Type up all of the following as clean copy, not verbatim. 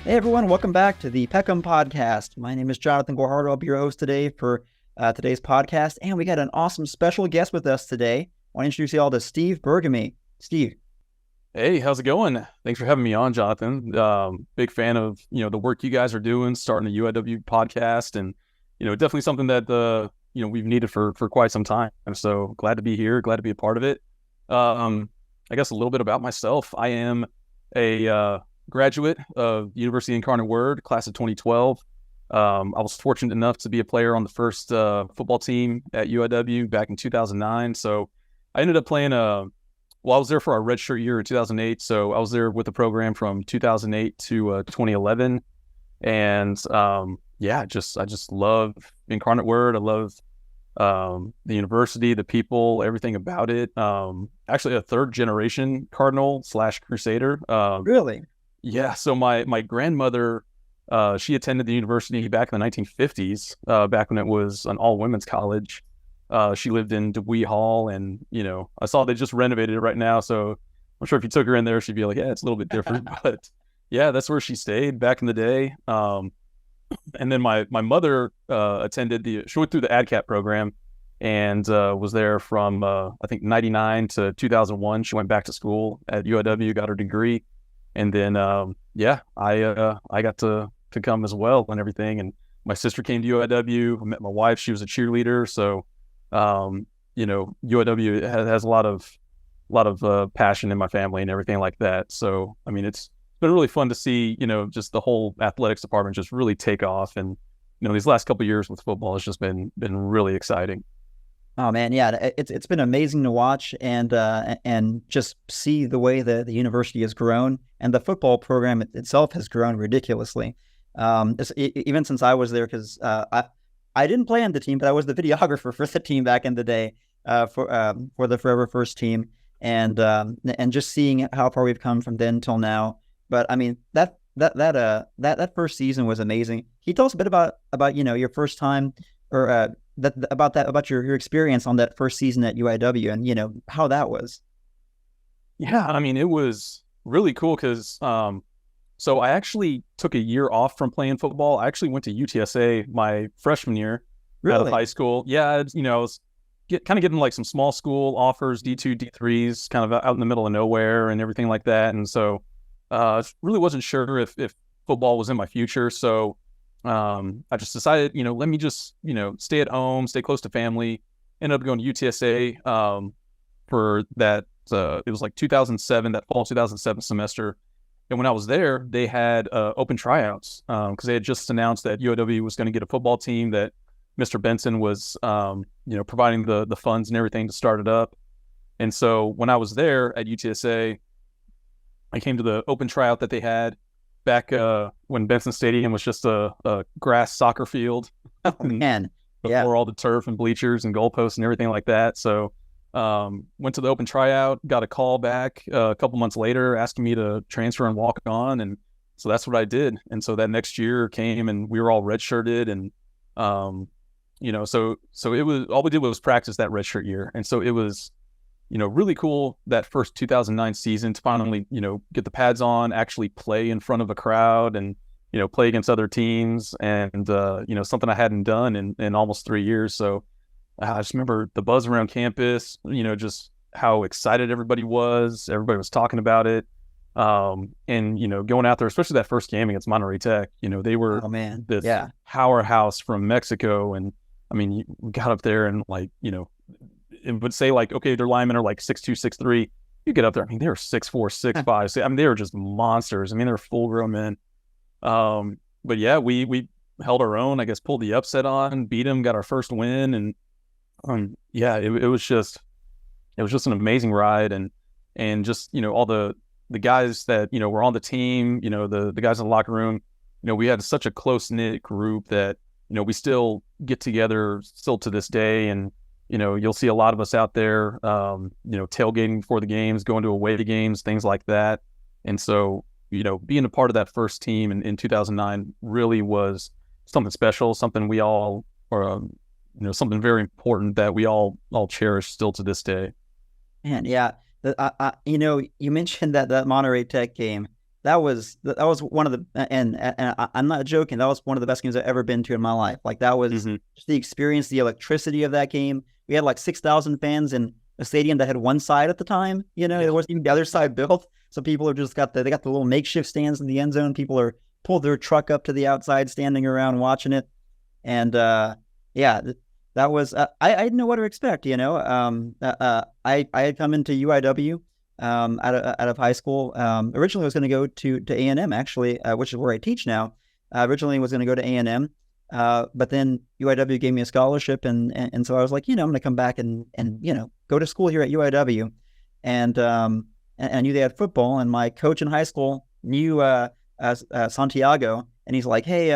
Hey everyone, welcome back to the Peck Em Podcast. My name is Jonathan Guajardo. I'll be your host today for today's podcast, and we got an awesome special guest with us today. I want to introduce you all to Steve Burgamy. Steve. Hey, how's it going? Thanks for having me on, Jonathan. Big fan of, the work you guys are doing, starting the UIW podcast, and, definitely something that, we've needed for quite some time. And so glad to be here, glad to be a part of it. I guess a little bit about myself. I am a graduate of the University Incarnate Word, class of 2012. I was fortunate enough to be a player on the first football team at UIW back in 2009. So I ended up playing I was there for our redshirt year in 2008. So I was there with the program from 2008 to 2011. And I just love Incarnate Word. I love the university, the people, everything about it. Actually a third generation Cardinal / Crusader. Really? Yeah. So my grandmother, she attended the university back in the 1950s, back when it was an all women's college. She lived in DeWee Hall, and, I saw they just renovated it right now. So I'm sure if you took her in there, she'd be like, yeah, it's a little bit different. But yeah, that's where she stayed back in the day. And then my mother she went through the ADCAT program and was there from, I think, 99 to 2001. She went back to school at UIW, got her degree. And then, I got to come as well and everything. And my sister came to UIW. I met my wife. She was a cheerleader. So, UIW has a lot of passion in my family and everything like that. So, I mean, it's been really fun to see, just the whole athletics department just really take off. And, these last couple of years with football has just been really exciting. Oh man, yeah, it's been amazing to watch and just see the way that the university has grown, and the football program itself has grown ridiculously. Even since I was there, because I didn't play on the team, but I was the videographer for the team back in the day for the Forever First team, and just seeing how far we've come from then till now. But I mean that first season was amazing. Can you tell us a bit about your first time or about your experience on that first season at UIW and how that was? Yeah, I mean, it was really cool because so I actually took a year off from playing football. I actually went to UTSA my freshman year out of high school. Yeah, I was getting like some small school offers, D2, D3s, kind of out in the middle of nowhere and everything like that. And so I really wasn't sure if football was in my future. So I just decided, let me just, stay at home, stay close to family. Ended up going to UTSA for that. It was like 2007, that fall 2007 semester. And when I was there, they had open tryouts because they had just announced that UIW was going to get a football team, that Mr. Benson was, providing the funds and everything to start it up. And so when I was there at UTSA, I came to the open tryout that they had back when Benson Stadium was just a grass soccer field. Oh, man. Yeah. Before all the turf and bleachers and goalposts and everything like that. So went to the open tryout, got a call back a couple months later asking me to transfer and walk on. And so that's what I did. And so that next year came and we were all redshirted. And, so it was, all we did was practice that redshirt year. And so it was, really cool that first 2009 season to finally, get the pads on, actually play in front of a crowd and, play against other teams and, something I hadn't done in almost 3 years. So I just remember the buzz around campus, just how excited everybody was talking about it. And, going out there, especially that first game against Monterey Tech, they were this powerhouse from Mexico. And I mean, we got up there and it would say like, okay, their linemen are like 6'2", 6'3". You get up there, I mean, they were 6'4", 6'5". So, I mean, they were just monsters. I mean, they were full grown men. But yeah, we held our own, I guess, pulled the upset on, beat them, got our first win. And it was just an amazing ride. And just, all the guys that, were on the team, the guys in the locker room, we had such a close knit group that, we still get together still to this day. And, you'll see a lot of us out there, tailgating before the games, going to away games, things like that. And so, being a part of that first team in 2009 really was something special, something we all, something very important that we all cherish still to this day. Man, yeah. You mentioned that Monterey Tech game. that was one of the, and I'm not joking. That was one of the best games I've ever been to in my life. Like that was just the experience, the electricity of that game. We had like 6,000 fans in a stadium that had one side at the time. There wasn't even the other side built. So people have just they got the little makeshift stands in the end zone. People are pulled their truck up to the outside, standing around watching it. And yeah, that was I didn't know what to expect. I had come into UIW out of high school. Originally, I was going to go to A&M actually, which is where I teach now. Originally, I was going to go to A&M, but then UIW gave me a scholarship, and so I was like, I'm going to come back and go to school here at UIW, and I knew they had football, and my coach in high school knew Santiago, and he's like, hey,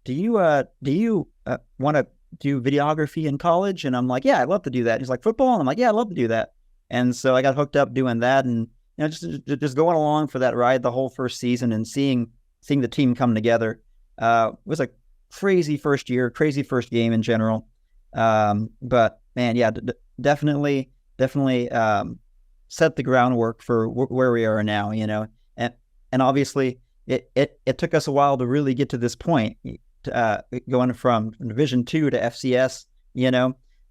do you want to do videography in college? And I'm like, yeah, I'd love to do that. And he's like, football? And I'm like, yeah, I'd love to do that. And so I got hooked up doing that, and just going along for that ride the whole first season and seeing the team come together. It was a crazy first year, crazy first game in general. But man, yeah, definitely set the groundwork for where we are now. And obviously it took us a while to really get to this point, going from Division II to FCS.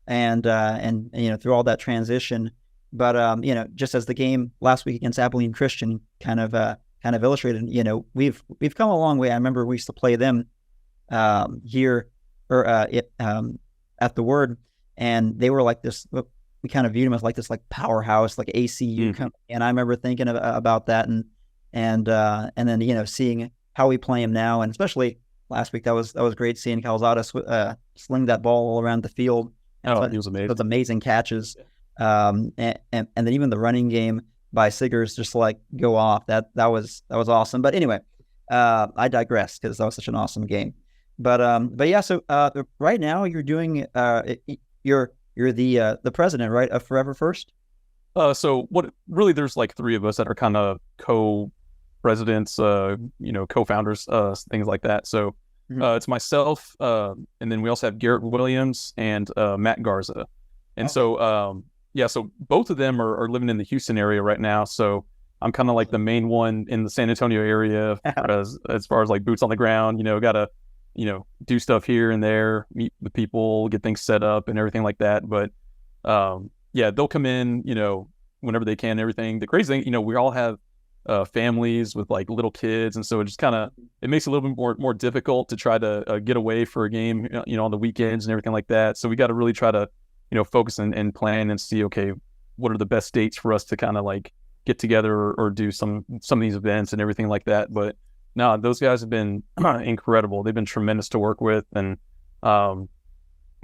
And through all that transition. But just as the game last week against Abilene Christian kind of illustrated, we've come a long way. I remember we used to play them here or at the Word, and they were like this. We kind of viewed them as like this powerhouse, like ACU company. And I remember thinking about that, and then seeing how we play them now, and especially last week that was great seeing Calzada sling that ball all around the field. Oh, he was amazing. Those amazing catches. And then even the running game by Siggers just go off. That was awesome. But anyway, I digress because that was such an awesome game. But yeah. So right now you're doing you're the president, right, of Forever First. So what really there's three of us that are kind of co-presidents, co-founders, things like that. So it's myself, and then we also have Garrett Williams and Matt Garza, and so. So both of them are living in the Houston area right now. So I'm kind of the main one in the San Antonio area as far as boots on the ground, got to, do stuff here and there, meet the people, get things set up and everything like that. But they'll come in, whenever they can, everything. The crazy thing, we all have families with little kids. And so it just it makes it a little bit more difficult to try to get away for a game, on the weekends and everything like that. So we got to really try to, focus and plan and see, okay, what are the best dates for us to kind of get together or do some of these events and everything like that. But no, those guys have been incredible. They've been tremendous to work with. And, I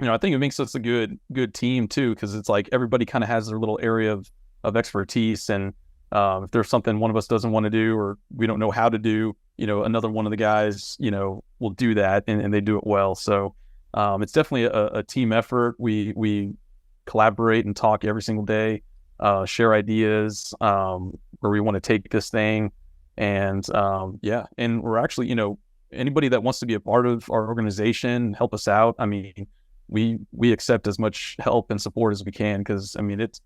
think it makes us a good team too, because it's everybody kind of has their little area of expertise. And if there's something one of us doesn't want to do or we don't know how to do, another one of the guys, will do that and they do it well. So it's definitely a team effort. We collaborate and talk every single day, share ideas where we want to take this thing. And and we're actually, anybody that wants to be a part of our organization, help us out. I mean, we accept as much help and support as we can, because I mean, it's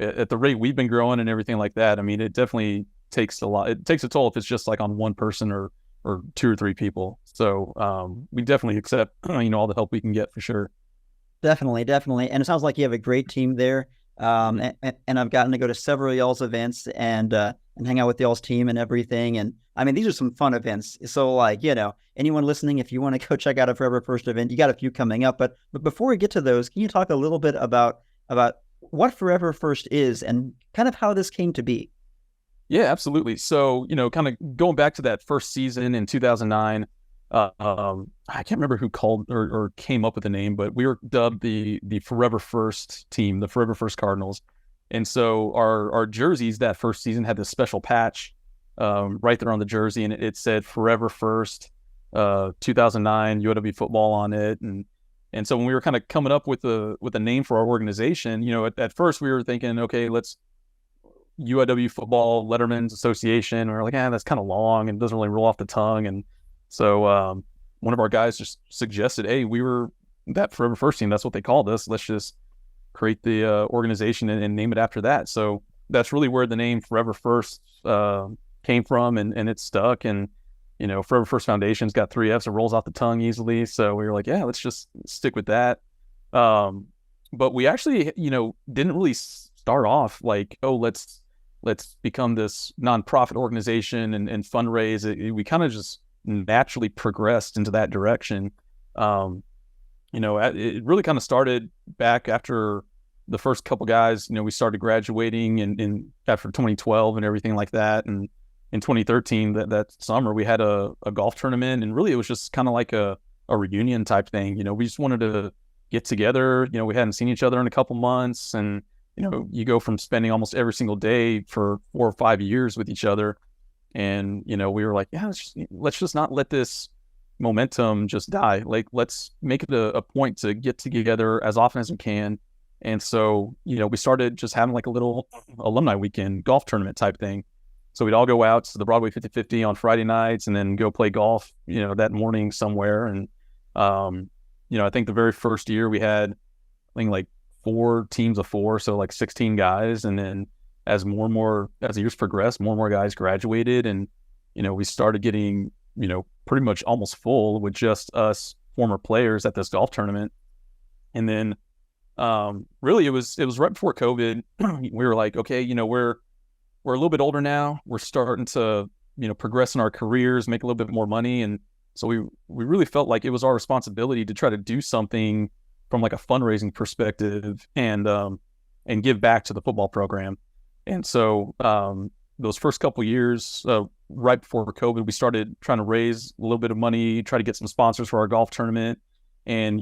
at the rate we've been growing and everything like that. I mean, it definitely takes a lot. It takes a toll if it's just on one person or two or three people. So we definitely accept, all the help we can get for sure. Definitely. And it sounds like you have a great team there. And I've gotten to go to several of y'all's events and hang out with y'all's team and everything. And I mean, these are some fun events. So anyone listening, if you want to go check out a Forever First event, you got a few coming up. But before we get to those, can you talk a little bit about what Forever First is and kind of how this came to be? Yeah, absolutely. So, kind of going back to that first season in 2009, I can't remember who called or came up with the name, but we were dubbed the Forever First team, the Forever First Cardinals. And so our jerseys that first season had this special patch right there on the jersey, and it said Forever First 2009 UIW Football on it. And so when we were kind of coming up with a name for our organization, at first we were thinking, okay, let's UIW Football Letterman's Association. And we're like, that's kind of long and doesn't really roll off the tongue. And so one of our guys just suggested, hey, we were that Forever First team. That's what they called us. Let's just create the organization and name it after that. So that's really where the name Forever First came from, and it stuck. And, Forever First Foundation's got 3 F's. It rolls off the tongue easily. So we were like, yeah, let's just stick with that. But we actually, didn't really start off like, oh, let's become this nonprofit organization and fundraise. We kind of just naturally progressed into that direction. It really kind of started back after the first couple guys, we started graduating in after 2012 and everything like that. And in 2013, that summer, we had a golf tournament, and really it was just kind of like a reunion type thing. We just wanted to get together. We hadn't seen each other in a couple months, and you go from spending almost every single day for 4 or 5 years with each other. And, we were like, yeah, let's just not let this momentum just die. Like, let's make it a point to get together as often as we can. And so, we started just having like a little alumni weekend golf tournament type thing. So we'd all go out to the Broadway 50/50 on Friday nights and then go play golf, that morning somewhere. And, I think the very first year we had, I think like 4 teams of 4, so like 16 guys. And then as the years progressed, more and more guys graduated, and, we started getting, pretty much almost full with just us former players at this golf tournament. And then, really it was right before COVID. We were like, okay, we're a little bit older now. We're starting to, progress in our careers, make a little bit more money. And so we really felt like it was our responsibility to try to do something from like a fundraising perspective and give back to the football program. And so those first couple of years, right before COVID, we started trying to raise a little bit of money, try to get some sponsors for our golf tournament, and,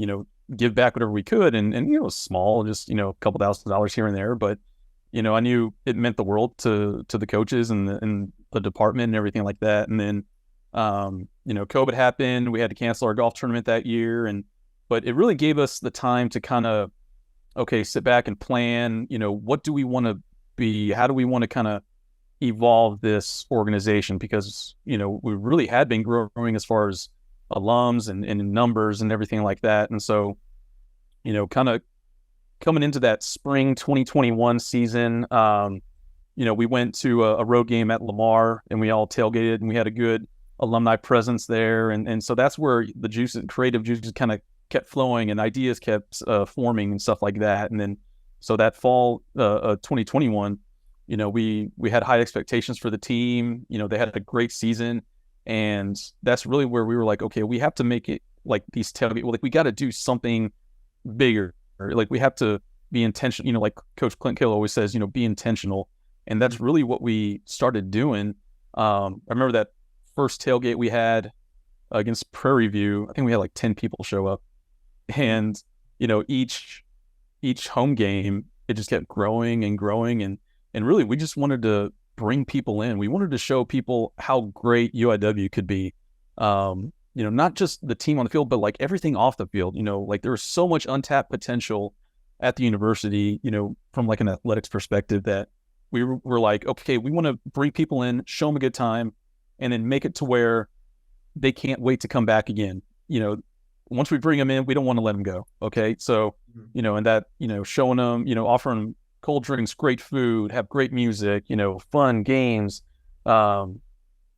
give back whatever we could. And it was small, just, a couple $1,000s here and there. But, I knew it meant the world to the coaches and the department and everything like that. And then, COVID happened. We had to cancel our golf tournament that year. But it really gave us the time to kind of, okay, sit back and plan, what do we want to be? How do we want to kind of evolve this organization? Because, we really had been growing as far as alums and numbers and everything like that. And so, kind of coming into that spring 2021 season, we went to a road game at Lamar, and we all tailgated, and we had a good alumni presence there. And so that's where the creative juices kind of kept flowing, and ideas kept forming and stuff like that. And then, so that fall 2021, we had high expectations for the team. They had a great season, and that's really where we were like, okay, we have to make it like these tailgate. Like, we got to do something bigger. Like, we have to be intentional. Like Coach Clint Kill always says, be intentional. And that's really what we started doing. I remember that first tailgate we had against Prairie View. I think we had like 10 people show up, and each home game, it just kept growing and growing, and really we just wanted to bring people in. We wanted to show people how great UIW could be. Not just the team on the field, but like everything off the field. Like there was so much untapped potential at the university, from like an athletics perspective, that we were like, okay, we want to bring people in, show them a good time, and then make it to where they can't wait to come back again. Once we bring them in, we don't want to let them go. Okay. So, and that, showing them, offering them cold drinks, great food, have great music, fun games, have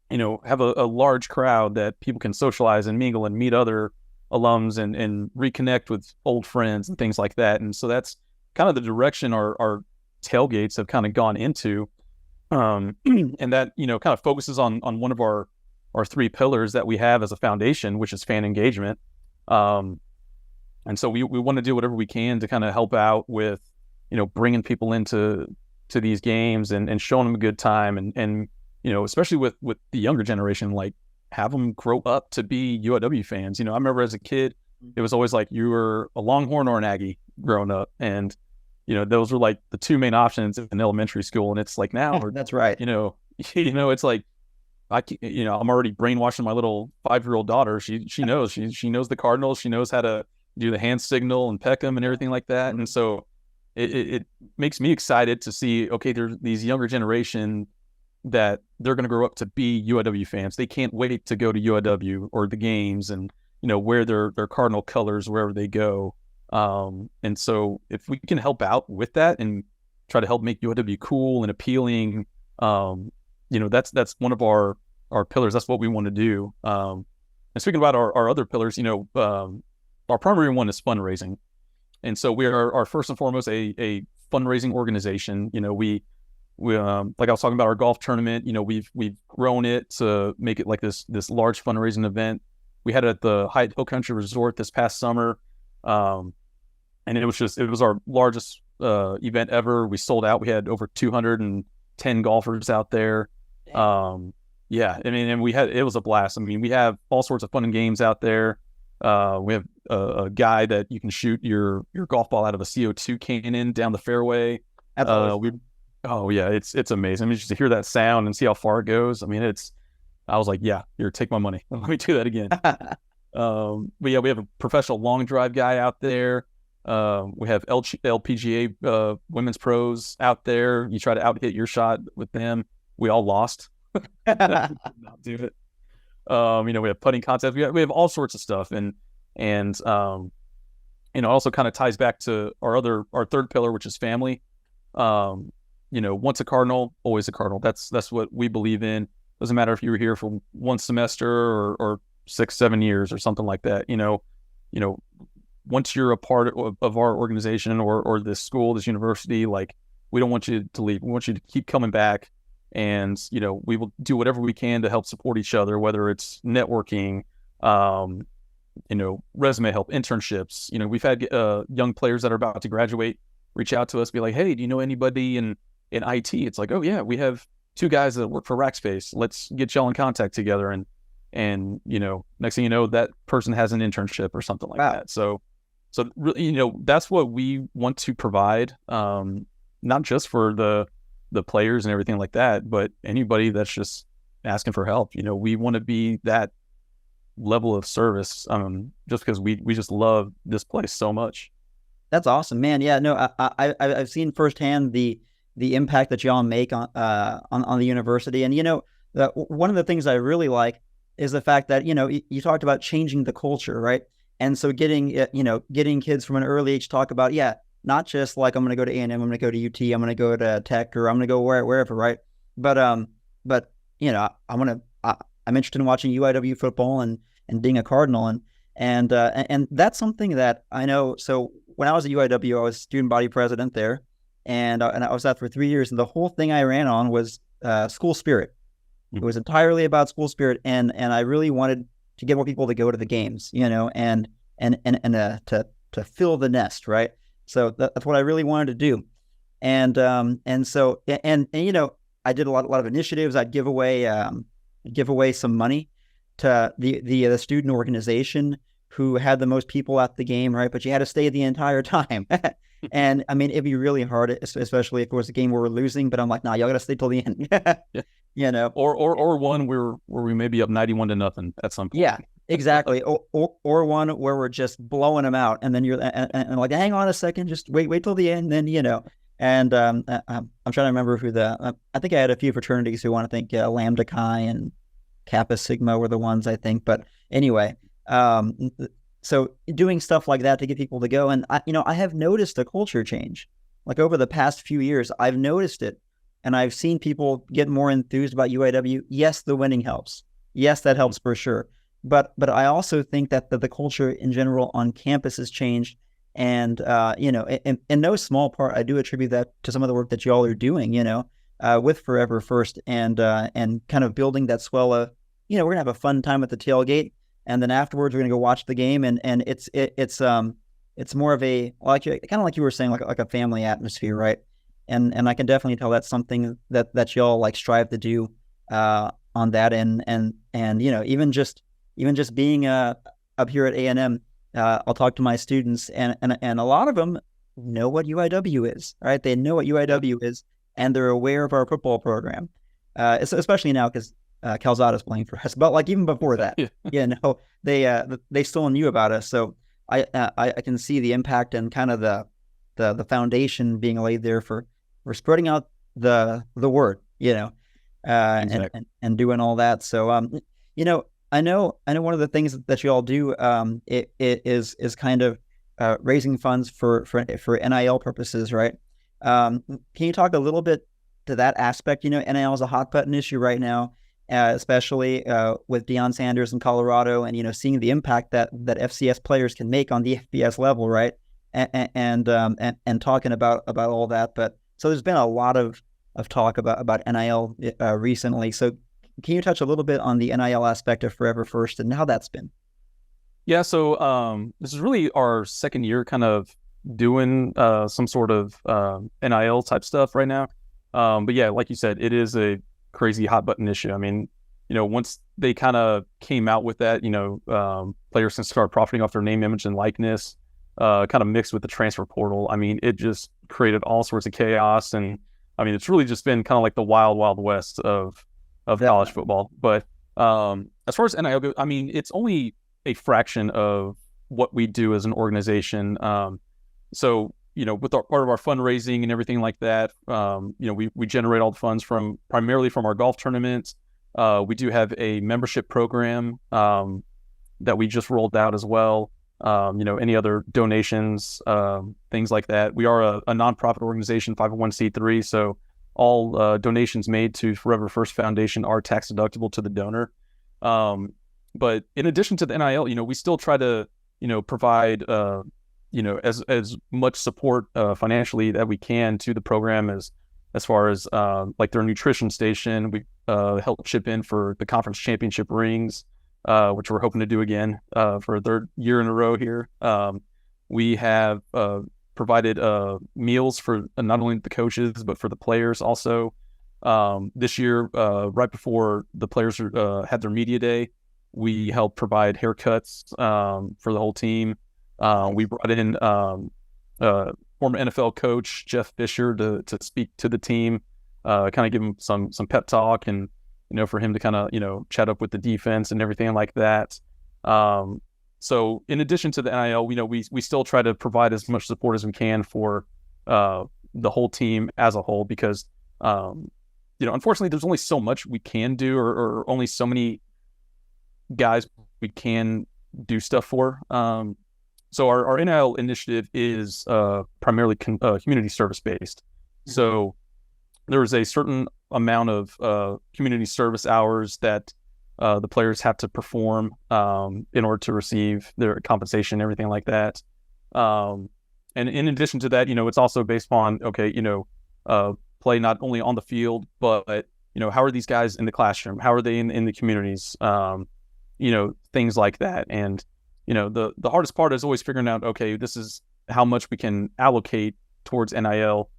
a large crowd that people can socialize and mingle and meet other alums and reconnect with old friends and things like that. And so that's kind of the direction our tailgates have kind of gone into. And that, kind of focuses on one of our 3 pillars that we have as a foundation, which is fan engagement. And so we want to do whatever we can to kind of help out with, bringing people into these games and showing them a good time, and especially with the younger generation, like have them grow up to be UIW fans. I remember as a kid, it was always like you were a Longhorn or an Aggie growing up, and those were like the 2 main options in elementary school. And it's like now, that's right. It's like I'm already brainwashing my little 5-year-old daughter. She knows she knows the Cardinals. She knows how to do the hand signal and Peck Em and everything like that. Mm-hmm. And so it makes me excited to see, okay, there's these younger generation that they're going to grow up to be UIW fans. They can't wait to go to UIW or the games and, wear their Cardinal colors wherever they go. And so if we can help out with that and try to help make UIW cool and appealing, that's one of our pillars. That's what we want to do. And speaking about our other pillars, our primary one is fundraising. And so we are first and foremost a fundraising organization. We like I was talking about our golf tournament, we've grown it to make it like this large fundraising event. We had it at the Hyatt Hill Country Resort this past summer. And it was our largest event ever. We sold out. We had over 210 golfers out there. Yeah, I mean, and it was a blast. I mean, we have all sorts of fun and games out there. We have a guy that you can shoot your golf ball out of a CO2 cannon down the fairway. Oh yeah, it's amazing. I mean, just to hear that sound and see how far it goes. I mean, I was like, yeah, here, take my money. Let me do that again. But yeah, we have a professional long drive guy out there. We have LPGA women's pros out there. You try to out hit your shot with them. We all lost. Not do it. We have putting contests. We have all sorts of stuff, and also kind of ties back to our third pillar, which is family. Once a Cardinal, always a Cardinal. That's what we believe in. Doesn't matter if you were here for one semester or 6-7 years or something like that. Once you're a part of our organization or this school, this university, like, we don't want you to leave. We want you to keep coming back. And, we will do whatever we can to help support each other, whether it's networking, resume help, internships. We've had young players that are about to graduate reach out to us, be like, hey, do you know anybody in IT? It's like, oh yeah, we have 2 guys that work for Rackspace. Let's get y'all in contact together. And next thing you know, that person has an internship or something like that. So really, that's what we want to provide, not just for the players and everything like that, but anybody that's just asking for help. We want to be that level of service, just because we just love this place so much. That's awesome, man. Yeah, no, I've seen firsthand the impact that y'all make on the university. And one of the things I really like is the fact that you talked about changing the culture, right? And so getting kids from an early age to talk about, not just like, I'm going to go to A&M, I'm going to go to UT, I'm going to go to Tech, or I'm going to go wherever, right? But I'm interested in watching UIW football and being a Cardinal, and that's something that I know. So when I was at UIW, I was student body president there, and I was that for 3 years, and the whole thing I ran on was school spirit. It was entirely about school spirit, and I really wanted to get more people to go to the games, and to fill the nest, right? So that's what I really wanted to do, and so I did a lot of initiatives. I'd give away some money to the student organization who had the most people at the game, right? But you had to stay the entire time. And I mean, it'd be really hard, especially if it was a game where we're losing. But I'm like, nah, y'all got to stay till the end. Yeah. Or one where we may be up 91-0 at some point. Yeah, exactly. Or one where we're just blowing them out, and then you're and like, hang on a second, just wait till the end. Then And I'm trying to remember who I think I had a few fraternities who want to think Lambda Chi and Kappa Sigma were the ones, I think. But anyway, so doing stuff like that to get people to go. And I have noticed a culture change. Like over the past few years, I've noticed it, and I've seen people get more enthused about UIW. Yes, the winning helps. Yes, that helps for sure. But I also think that the culture in general on campus has changed. And, in no small part, I do attribute that to some of the work that y'all are doing, with Forever First, and kind of building that swell of, we're going to have a fun time at the tailgate. And then afterwards, we're going to go watch the game. And it's more of a, kind of like you were saying, like a family atmosphere, right? And I can definitely tell that's something that y'all like strive to do, on that. And even just being, up here at A&M, I'll talk to my students, and a lot of them know what UIW is, right? They know what UIW is, and they're aware of our football program, especially now because Calzada's playing for us. But like even before that, they still knew about us. So I can see the impact and kind of the foundation being laid there for spreading out the word, exactly. and doing all that. So I know one of the things that you all do, it is kind of raising funds for NIL purposes, right? Can you talk a little bit to that aspect. NIL is a hot button issue right now, especially with Deion Sanders in Colorado, and seeing the impact that FCS players can make on the FBS level, right? And talking about all that. But so there's been a lot of talk about NIL recently. So can you touch a little bit on the NIL aspect of Forever First and how that's been? Yeah, so this is really our second year kind of doing some sort of NIL type stuff right now. But yeah, like you said, it is a crazy hot button issue. I mean, once they kind of came out with that, players can start profiting off their name, image, and likeness, kind of mixed with the transfer portal. I mean, it just created all sorts of chaos. And I mean, it's really just been kind of like the wild, wild west of college football. But as far as NIL goes, I mean, it's only a fraction of what we do as an organization. So, with part of our fundraising and everything like that, we generate all the funds primarily from our golf tournaments. We do have a membership program that we just rolled out as well. Any other donations, things like that. We are a nonprofit organization, 501c3. So all donations made to Forever First Foundation are tax deductible to the donor. But in addition to the NIL, we still try to, provide, as much support financially that we can to the program as far as like their nutrition station. We help chip in for the conference championship rings, which we're hoping to do again for a third year in a row here. We have provided meals for not only the coaches, but for the players also. This year, right before the players had their media day, we helped provide haircuts for the whole team. We brought in former NFL coach Jeff Fisher to speak to the team, kind of give him some pep talk and, for him to kind of, chat up with the defense and everything like that. So in addition to the NIL, we still try to provide as much support as we can for the whole team as a whole, because, unfortunately there's only so much we can do or only so many guys we can do stuff for. So our NIL initiative is primarily community service based. So there's a certain amount of community service hours that the players have to perform in order to receive their compensation, everything like that. And in addition to that, it's also based on, play not only on the field, but, how are these guys in the classroom? How are they in the communities? Things like that. And, the hardest part is always figuring out, okay, this is how much we can allocate towards NIL.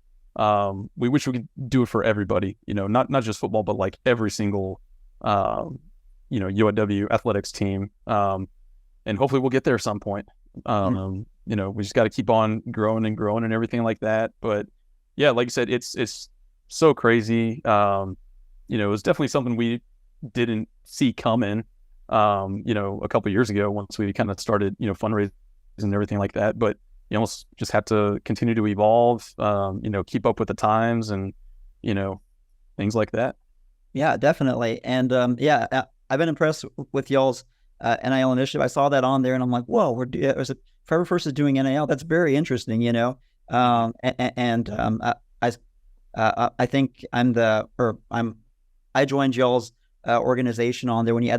We wish we could do it for everybody, not just football, but like every single, UIW athletics team. And hopefully we'll get there at some point. We just got to keep on growing and everything like that. But yeah, like I said, it's so crazy. It was definitely something we didn't see coming, a couple of years ago once we kind of started, fundraising and everything like that. But you almost just have to continue to evolve, keep up with the times and, things like that. Yeah, definitely. And I've been impressed with y'all's NIL initiative. I saw that on there and I'm like, whoa, Forever First is doing NIL. That's very interesting, I think I joined y'all's organization on there when you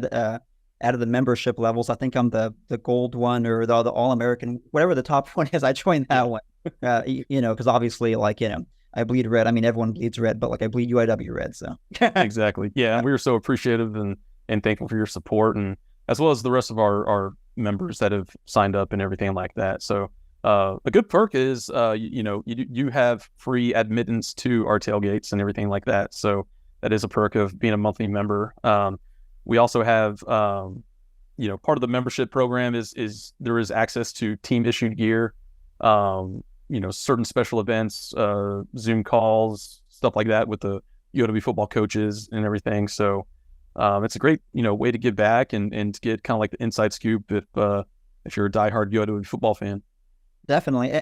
added the membership levels. I think I'm the gold one or the All-American, whatever the top one is. I joined that one, because obviously, I bleed red. I mean, everyone bleeds red, but I bleed UIW red. So exactly, yeah. And we were so appreciative and thankful for your support, and as well as the rest of our members that have signed up and everything like that. So a good perk is, you have free admittance to our tailgates and everything like that. So that is a perk of being a monthly member. We also have, part of the membership program is there is access to team issued gear, certain special events, Zoom calls, stuff like that with the UIW football coaches and everything. So it's a great, way to give back and to get kind of like the inside scoop if you're a diehard UIW football fan. Definitely.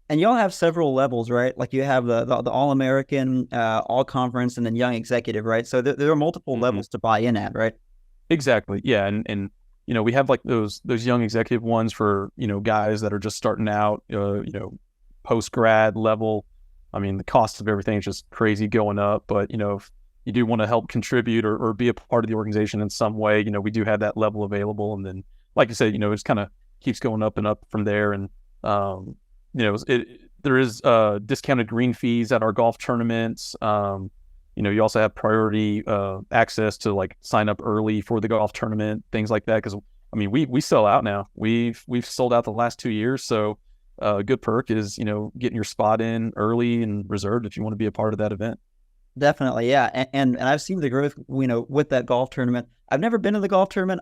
And y'all have several levels, right? Like you have the All-American, All-Conference, and then Young Executive, right? So there are multiple levels to buy in at, right? Exactly. Yeah. And we have like those Young Executive ones for, guys that are just starting out, post-grad level. I mean, the cost of everything is just crazy going up. But, if you do want to help contribute or be a part of the organization in some way, we do have that level available. And then, like you said, it just kind of keeps going up and up from there. And, there is discounted green fees at our golf tournaments. You also have priority access to like sign up early for the golf tournament, things like that. Because we sell out now. We've sold out the last 2 years. So a good perk is getting your spot in early and reserved if you want to be a part of that event. Definitely, yeah, and I've seen the growth, with that golf tournament. I've never been to the golf tournament.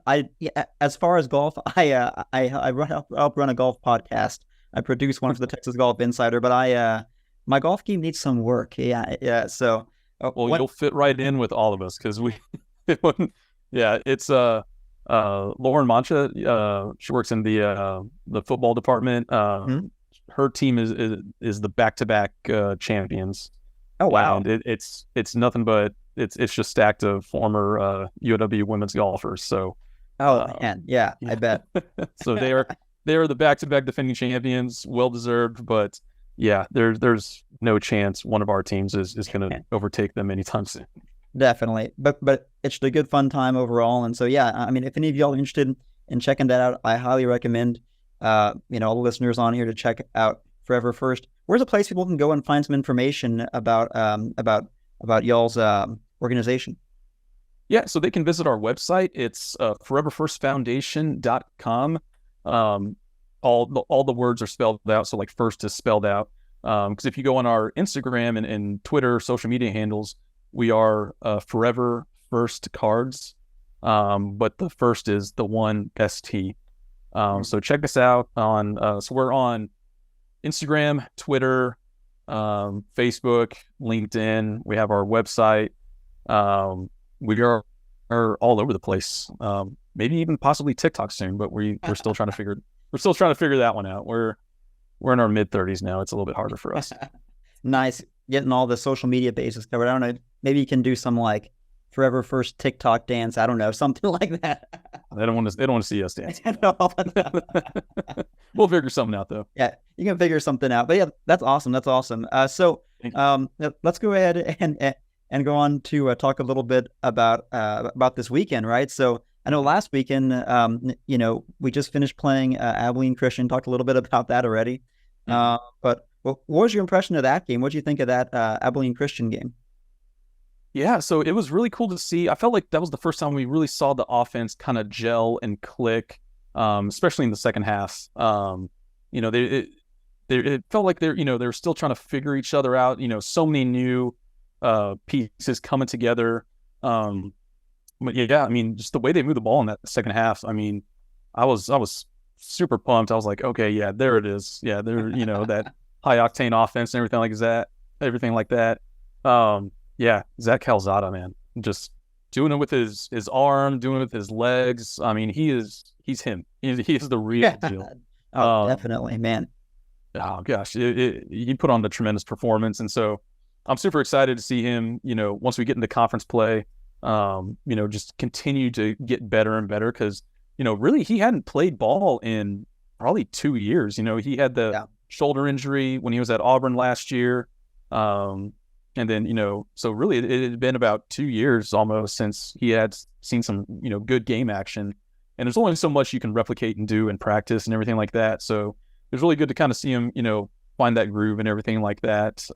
As far as golf, I help run a golf podcast. I produce one for the Texas Golf Insider, but my golf game needs some work. Yeah. So, you'll fit right in with all of us because it's Lauren Mancha. She works in the football department. Her team is the back-to-back champions. Oh wow! And it's nothing but it's just stacked of former UIW women's golfers. So, man, yeah, I bet. So they are the back-to-back defending champions, well deserved. But yeah, there's no chance one of our teams is going to overtake them anytime soon. Definitely, but it's a good fun time overall. And so yeah, if any of y'all are interested in checking that out, I highly recommend all the listeners on here to check out Forever First. Where's a place people can go and find some information about y'all's organization? Yeah, so they can visit our website. It's foreverfirstfoundation.com. All the words are spelled out, so like first is spelled out. Because if you go on our Instagram and Twitter social media handles, we are Forever First Cards, but the first is the one ST. So check us out on. So we're on Instagram, Twitter, Facebook, LinkedIn. We have our website. We are all over the place. Maybe even possibly TikTok soon, but we're still trying to figure that one out. We're in our mid-30s now. It's a little bit harder for us. Nice, getting all the social media bases covered. I don't know. Maybe you can do some like Forever First TikTok dance. I don't know, something like that. They don't want to see us dance. We'll figure something out though. Yeah, you can figure something out. But yeah, that's awesome. So let's go ahead and go on to talk a little bit about this weekend, right? So I know last weekend, we just finished playing Abilene Christian. Talked a little bit about that already. But what was your impression of that game? What did you think of that Abilene Christian game? Yeah, so it was really cool to see. I felt like that was the first time we really saw the offense kind of gel and click, especially in the second half. It felt like they're still trying to figure each other out. So many new pieces coming together. But yeah, just the way they moved the ball in that second half. I was super pumped. I was like, okay, yeah, there it is. Yeah, there, that high octane offense and everything like that. Yeah, Zach Calzada, man, just doing it with his arm, doing it with his legs. He's him. He is the real deal. Definitely, man. Oh gosh, he put on a tremendous performance, and so I'm super excited to see him. Once we get into conference play, just continue to get better and better because really he hadn't played ball in probably 2 years. He had the shoulder injury when he was at Auburn last year. And then, so really it had been about 2 years almost since he had seen some, good game action. And there's only so much you can replicate and do in practice and everything like that. So it was really good to kind of see him, find that groove and everything like that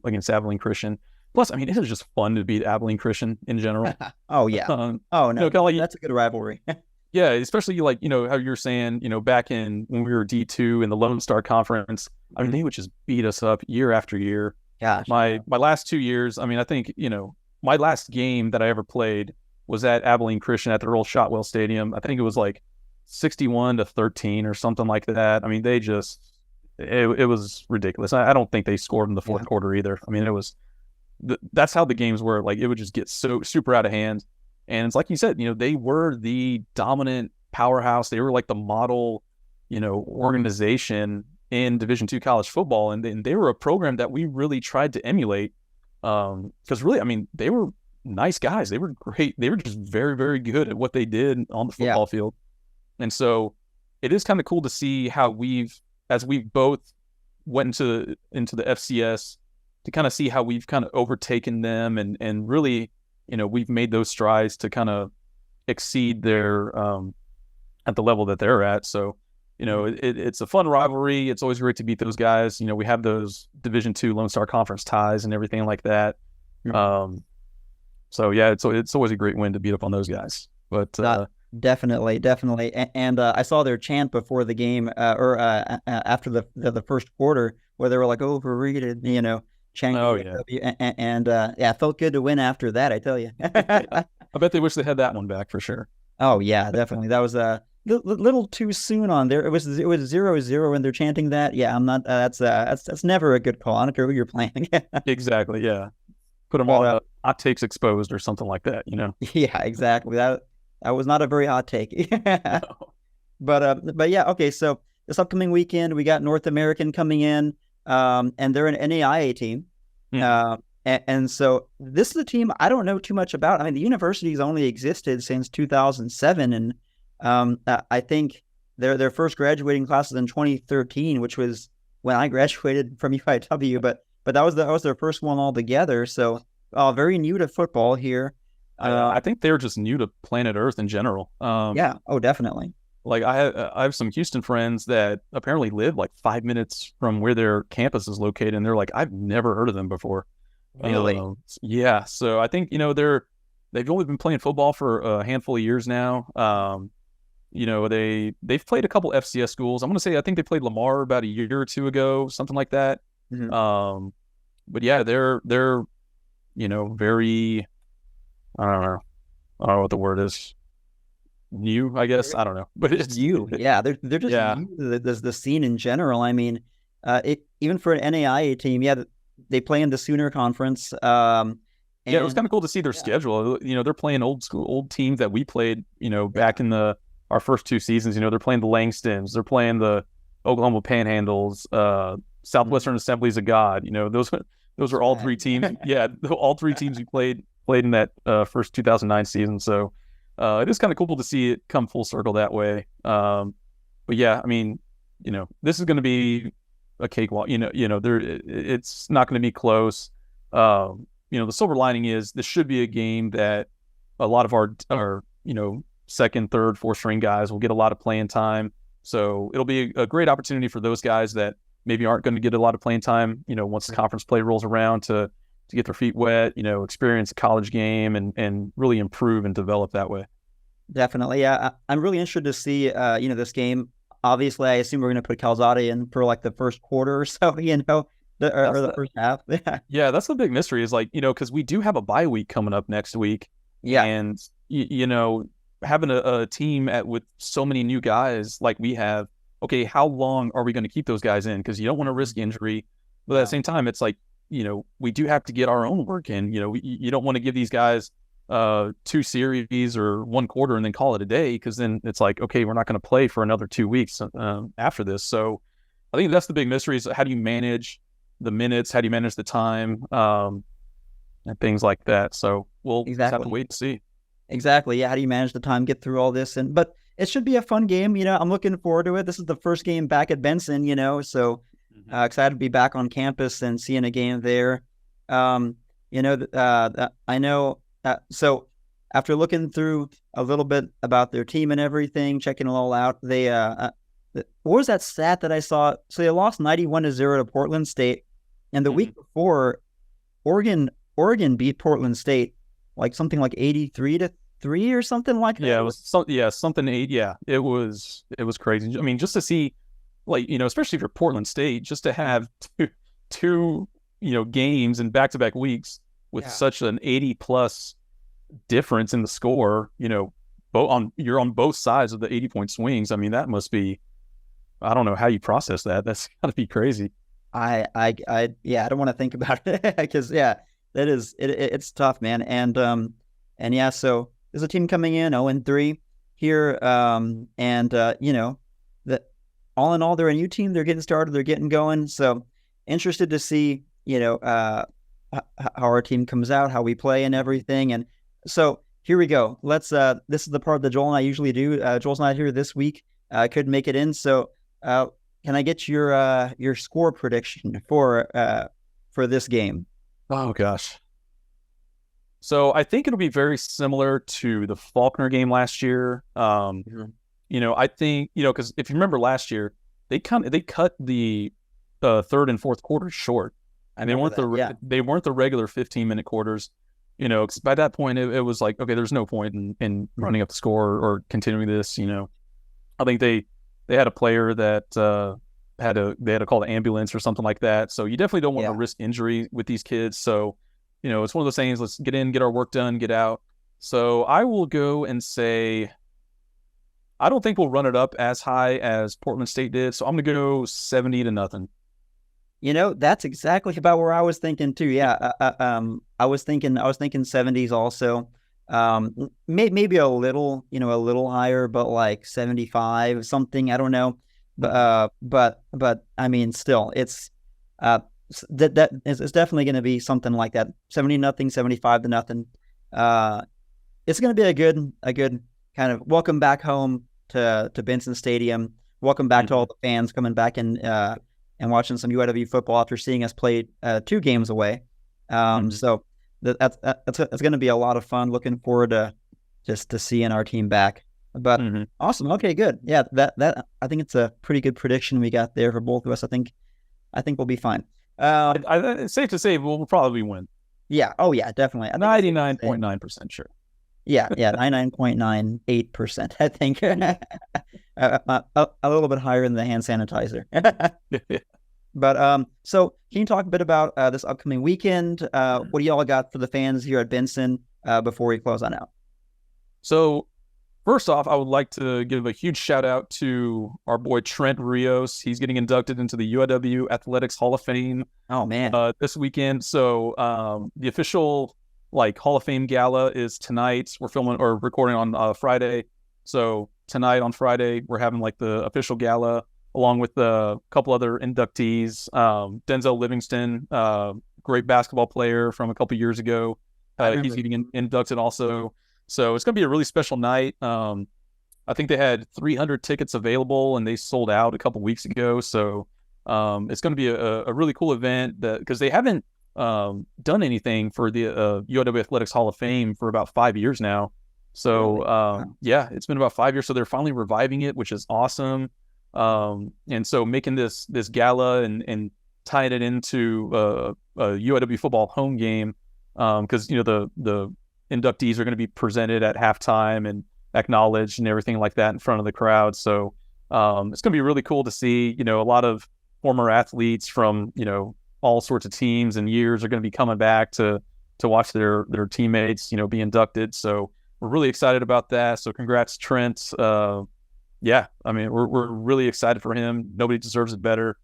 against Abilene Christian. Plus, it is just fun to beat Abilene Christian in general. Oh, yeah. That's a good rivalry. Yeah, especially like, how you're saying, back in when we were D2 in the Lone Star Conference, they would just beat us up year after year. Gosh, my last 2 years, I think, my last game that I ever played was at Abilene Christian at their old Shotwell Stadium. I think it was like 61-13 or something like that. They just, it was ridiculous. I don't think they scored in the fourth quarter either. It was, that's how the games were. Like, it would just get so super out of hand. And it's like you said, they were the dominant powerhouse. They were like the model, organization in Division II college football, and they were a program that we really tried to emulate because really, they were nice guys. They were great. They were just very, very good at what they did on the football field. And so it is kind of cool to see how we've both went into the FCS kind of see how we've kind of overtaken them and really, we've made those strides to kind of exceed their at the level that they're at. So, it's a fun rivalry. It's always great to beat those guys. We have those Division II Lone Star Conference ties and everything like that. So yeah, it's always a great win to beat up on those guys. But definitely. And I saw their chant before the game or after the first quarter where they were like overrated, chanting. Oh yeah. And it felt good to win after that, I tell you. I bet they wish they had that one back for sure. Oh yeah, definitely. That was a little too soon on there. It was 0-0 when they're chanting that. Yeah, I'm not. That's never a good call. I don't care who you're playing. Exactly. Yeah. Put them all hot takes exposed or something like that. Yeah, exactly. That was not a very hot take. No. But yeah. Okay. So this upcoming weekend we got North American coming in, and they're an NAIA team. Mm-hmm. And so this is a team I don't know too much about. I mean, the university's only existed since 2007, and I think their first graduating class was in 2013, which was when I graduated from UIW. But that was their first one altogether. So very new to football here. I think they're just new to planet Earth in general. Yeah. Oh, definitely. Like I have some Houston friends that apparently live like 5 minutes from where their campus is located, and they're like, I've never heard of them before. Really? Yeah. So I think, they've only been playing football for a handful of years now. They've played a couple FCS schools. I think they played Lamar about a year or two ago, something like that. Mm-hmm. But yeah, they're very, I don't know what the word is. New, I guess. I don't know, but it's new. Yeah, they're just new to the scene in general. I mean, even for an NAIA team, they play in the Sooner Conference. It was kind of cool to see their schedule. They're playing old teams that we played, back in our first two seasons. They're playing the Langstons, they're playing the Oklahoma Panhandles, Southwestern Assemblies of God. Those are all three teams. Yeah, all three teams we played in that first 2009 season. So it is kind of cool to see it come full circle that way. But yeah, I mean, this is going to be a cakewalk. It's not going to be close. The silver lining is this should be a game that a lot of our second, third, fourth string guys will get a lot of playing time. So it'll be a great opportunity for those guys that maybe aren't going to get a lot of playing time, once the conference play rolls around to get their feet wet, experience a college game and really improve and develop that way. Definitely. Yeah. I'm really interested to see, this game. Obviously, I assume we're going to put Calzada in for like the first quarter or so, or the first half. Yeah, that's the big mystery is like, because we do have a bye week coming up next week. Yeah. And, having a team with so many new guys like we have, okay, how long are we going to keep those guys in? Because you don't want to risk injury. But at the same time, it's like, we do have to get our own work in. You don't want to give these guys 2 series or 1 quarter and then call it a day, because then it's like, okay, we're not going to play for another 2 weeks after this. So I think that's the big mystery is how do you manage the minutes? How do you manage the time? And things like that. So we'll just have to wait and see. Exactly. Yeah. How do you manage the time, get through all this? But it should be a fun game. I'm looking forward to it. This is the first game back at Benson, so excited to be back on campus and seeing a game there. I know. So after looking through a little bit about their team and everything, checking it all out, they what was that stat that I saw? So they lost 91-0 to Portland State, and the week before, Oregon beat Portland State like something like 83-3 or something like that. Yeah, it was something 8. Yeah, it was crazy. I mean, just to see, like, especially for Portland State, just to have two games in back-to-back weeks with such an 80+ difference in the score, you're on both sides of the 80-point swings. I mean, that must be, I don't know how you process that. That's got to be crazy. I don't want to think about it because that is it's tough, man. And so there's a team coming in 0-3 here, that all in all they're a new team. They're getting started. They're getting going. So interested to see how our team comes out, how we play, and everything. And so here we go. Let's. This is the part that Joel and I usually do. Joel's not here this week. Couldn't make it in. So can I get your score prediction for for this game? Oh gosh. So I think it'll be very similar to the Faulkner game last year. I think, because if you remember last year, they cut the third and fourth quarters short. They weren't the regular 15-minute quarters. 'Cause by that point it was like, okay, there's no point in running up the score or continuing this. I think they had a player that they had to call the ambulance or something like that. So you definitely don't want to risk injury with these kids. So it's one of those things. Let's get in, get our work done, get out. So I will go and say, I don't think we'll run it up as high as Portland State did. So I'm going to go 70-0. That's exactly about where I was thinking too. Yeah. I was thinking 70s also. Maybe a little higher, but like 75 something. I don't know. But I mean, still, it's that is definitely going to be something like that. 70-0, 75-0. It's going to be a good kind of welcome back home to Benson Stadium. Welcome back to all the fans coming back and watching some UIW football after seeing us play 2 games away. So that's going to be a lot of fun. Looking forward to seeing our team back. But awesome. Okay, good. Yeah, that I think it's a pretty good prediction we got there for both of us. I think we'll be fine. It's safe to say we'll probably win. Yeah. Oh yeah, definitely. 99.9% sure. Yeah, 99.98%. I think a little bit higher than the hand sanitizer. But so can you talk a bit about this upcoming weekend? What do y'all got for the fans here at Benson before we close on out? So first off, I would like to give a huge shout out to our boy Trent Rios. He's getting inducted into the UIW Athletics Hall of Fame. Oh man, this weekend. So the official Hall of Fame gala is tonight. We're filming or recording on Friday. So tonight on Friday, we're having the official gala along with a couple other inductees. Denzel Livingston, great basketball player from a couple years ago. He's getting inducted also. So it's going to be a really special night. I think they had 300 tickets available and they sold out a couple weeks ago. So it's going to be a really cool event because they haven't done anything for the UIW Athletics Hall of Fame for about 5 years now. So it's been about 5 years. So they're finally reviving it, which is awesome. And so making this gala and tying it into a UIW football home game, because the inductees are going to be presented at halftime and acknowledged and everything like that in front of the crowd. So it's going to be really cool to see. A lot of former athletes from all sorts of teams and years are going to be coming back to watch their teammates be inducted. So we're really excited about that. So congrats, Trent. I mean, we're really excited for him. Nobody deserves it better.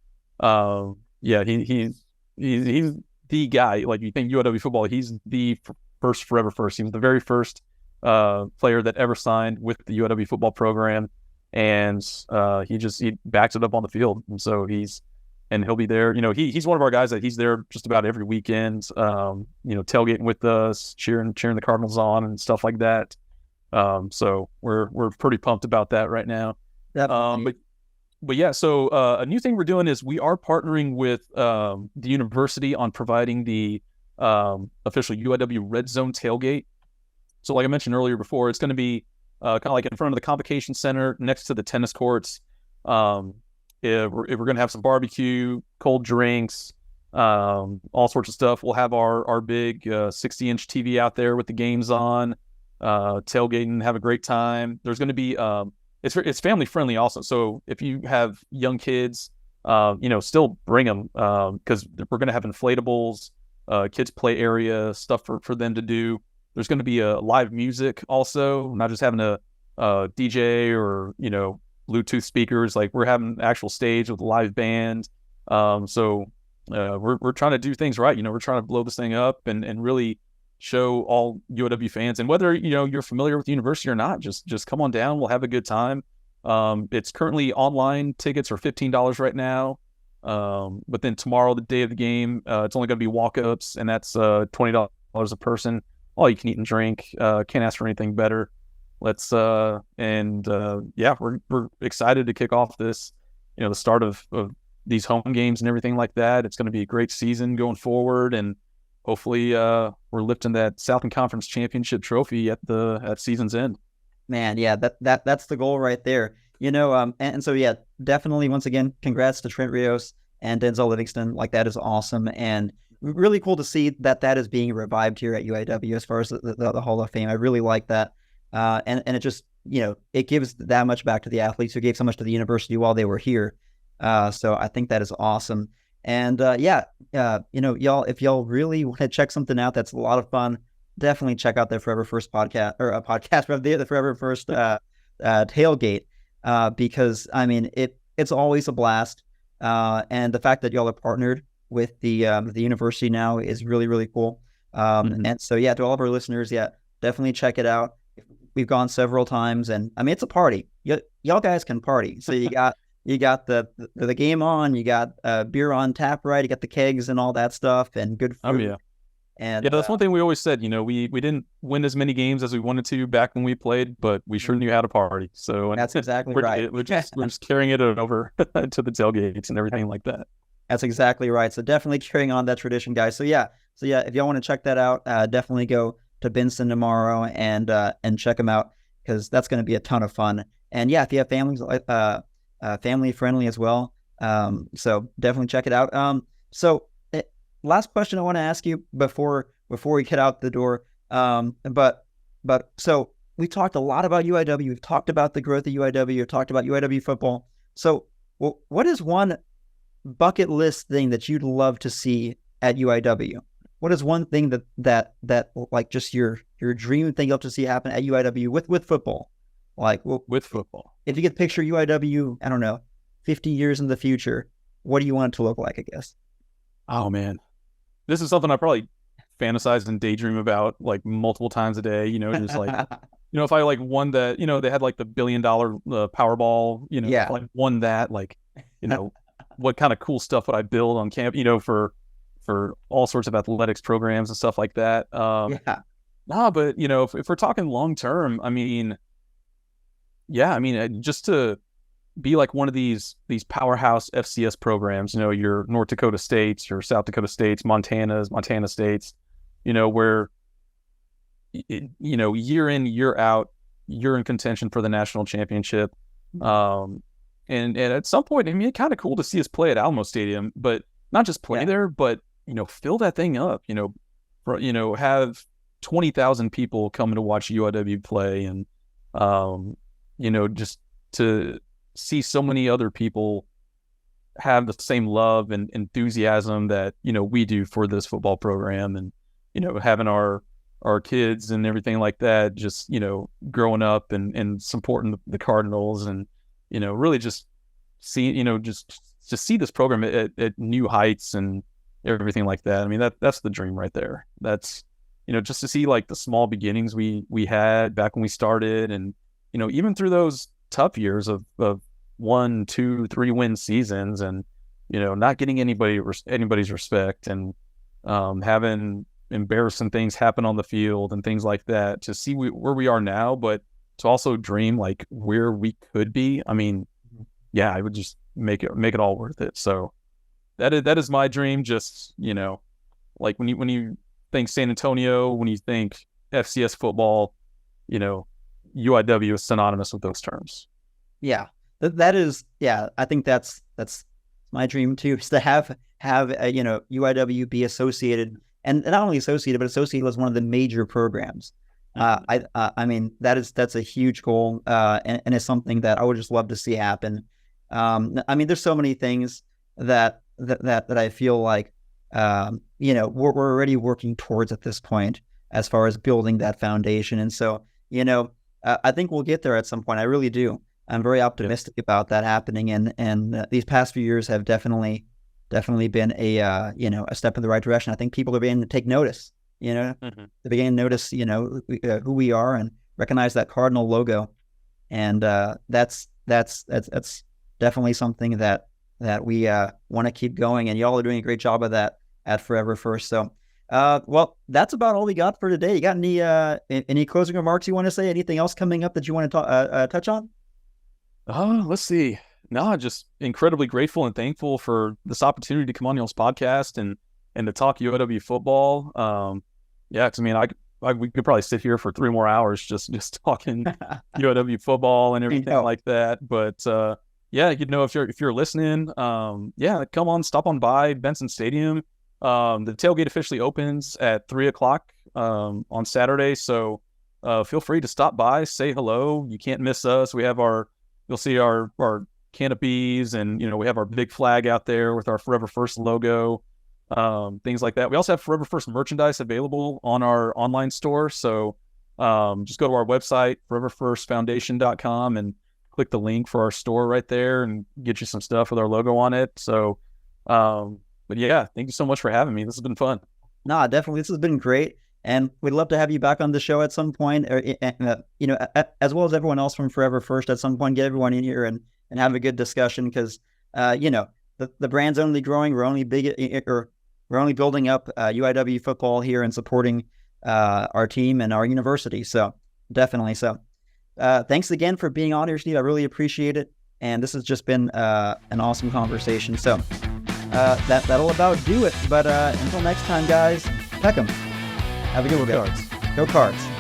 He's the guy. You think UIW football, he's the first forever first. He was the very first player that ever signed with the UIW football program, and he backs it up on the field. And so he'll be there. He's one of our guys that he's there just about every weekend. Tailgating with us, cheering the Cardinals on and stuff like that. So we're pretty pumped about that right now. But yeah, so a new thing we're doing is we are partnering with the university on providing the official UIW Red Zone tailgate. So like I mentioned earlier before, it's going to be kind of in front of the Convocation Center next to the tennis courts. We're going to have some barbecue, cold drinks, all sorts of stuff. We'll have our big 60-inch TV out there with the games on, tailgating, have a great time. There's going to be it's family friendly also. So if you have young kids, still bring them because we're going to have inflatables, kids play area, stuff for them to do. There's going to be a live music also, not just having a DJ or Bluetooth speakers. We're having an actual stage with a live band. So we're trying to do things right. We're trying to blow this thing up and really show all UIW fans. And whether you're familiar with the university or not, just come on down. We'll have a good time. It's currently online tickets are $15 right now. But then tomorrow, the day of the game, it's only going to be walk-ups, and that's $20 a person. All you can eat and drink. Can't ask for anything better. We're excited to kick off this, the start of these home games and everything like that. It's going to be a great season going forward, and hopefully we're lifting that Southern Conference Championship trophy at season's end. Man, yeah, that's the goal right there. And so yeah, definitely once again, congrats to Trent Rios and Denzel Livingston. Like, that is awesome, and really cool to see that is being revived here at UIW as far as the Hall of Fame. I really like that, and it just it gives that much back to the athletes who gave so much to the university while they were here. So I think that is awesome. And y'all, if y'all really want to check something out that's a lot of fun, definitely check out the Forever First podcast, or a podcast from the Forever First tailgate, because I mean it's always a blast, and the fact that y'all are partnered with the university now is really, really cool. And so yeah, to all of our listeners, yeah, definitely check it out. We've gone several times, and I mean it's a party. Y'all guys can party. So you got the game on, you got beer on tap, right? You got the kegs and all that stuff, and good food. Oh yeah. And yeah, that's one thing we always said. We didn't win as many games as we wanted to back when we played, but we sure knew how to party. So that's exactly right. We're just carrying it over to the tailgates and everything like that. That's exactly right. So definitely carrying on that tradition, guys. So yeah, if y'all want to check that out, definitely go to Benson tomorrow and check them out, because that's going to be a ton of fun. And yeah, if you have families, family friendly as well. So definitely check it out. Last question I want to ask you before we get out the door. But so we talked a lot about UIW. We've talked about the growth of UIW. We've talked about UIW football. So what is one bucket list thing that you'd love to see at UIW? What is one thing that like just your dream thing you'd love to see happen at UIW with football? Like with football, if you could picture UIW, I don't know, 50 years in the future, what do you want it to look like, I guess? Oh man, this is something I probably fantasize and daydream about like multiple times a day. Just like, if I like won that, they had like the $1 billion Powerball, yeah. If I won that, like, what kind of cool stuff would I build on camp, for all sorts of athletics programs and stuff like that. Yeah. But if we're talking long term, I mean, yeah, I mean, just to be like one of these powerhouse FCS programs, your North Dakota States, your South Dakota States, Montana States, where, year in, year out, you're in contention for the national championship. And at some point, I mean, it's kind of cool to see us play at Alamo Stadium, but not just play there, but, fill that thing up, have 20,000 people coming to watch UIW play, and, just to see so many other people have the same love and enthusiasm that, we do for this football program, and, having our kids and everything like that, just, growing up and supporting the Cardinals, and, really just see, just see this program at new heights and everything like that. I mean, that's the dream right there. That's, just to see like the small beginnings we had back when we started, and, even through those tough years of 1, 2, 3 win seasons, and, not getting anybody's respect, and having embarrassing things happen on the field and things like that, to see where we are now, but to also dream like where we could be. I mean, yeah, I would just make it all worth it. So that is my dream. Just, like when you think San Antonio, when you think FCS football, UIW is synonymous with those terms. Yeah, that is. Yeah, I think that's my dream too, is to have UIW be associated, and not only associated, but associated as one of the major programs. I mean, that's a huge goal, and it's something that I would just love to see happen. I mean, there's so many things that I feel like, we're already working towards at this point, as far as building that foundation. And so, I think we'll get there at some point. I really do. I'm very optimistic about that happening. And these past few years have definitely been a step in the right direction. I think people are beginning to take notice, they're beginning to notice, who we are, and recognize that Cardinal logo. And that's definitely something that we want to keep going. And y'all are doing a great job of that at Forever First. So, well, that's about all we got for today. You got any closing remarks you want to say? Anything else coming up that you want to touch on? Let's see. No, just incredibly grateful and thankful for this opportunity to come on y'all's podcast and to talk UIW football. Yeah, because I mean, we could probably sit here for 3 more hours just talking UIW football and everything like that. But yeah, if you're listening, yeah, come on, stop on by Benson Stadium. The tailgate officially opens at 3:00 on Saturday, so feel free to stop by, say hello. You can't miss us. You'll see our canopies, and we have our big flag out there with our Forever First logo, things like that. We also have Forever First merchandise available on our online store, so just go to our website, foreverfirstfoundation.com, and click the link for our store right there and get you some stuff with our logo on it. So but yeah, thank you so much for having me. This has been fun. Nah, definitely, this has been great, and we'd love to have you back on the show at some point, as well as everyone else from Forever First at some point. Get everyone in here and have a good discussion, because the brand's only growing. We're only we're only building up UIW football here and supporting our team and our university. So definitely. So thanks again for being on here, Steve. I really appreciate it, and this has just been an awesome conversation. So that'll about do it. But until next time, guys, Peck 'em. Have a good one. Go Cards.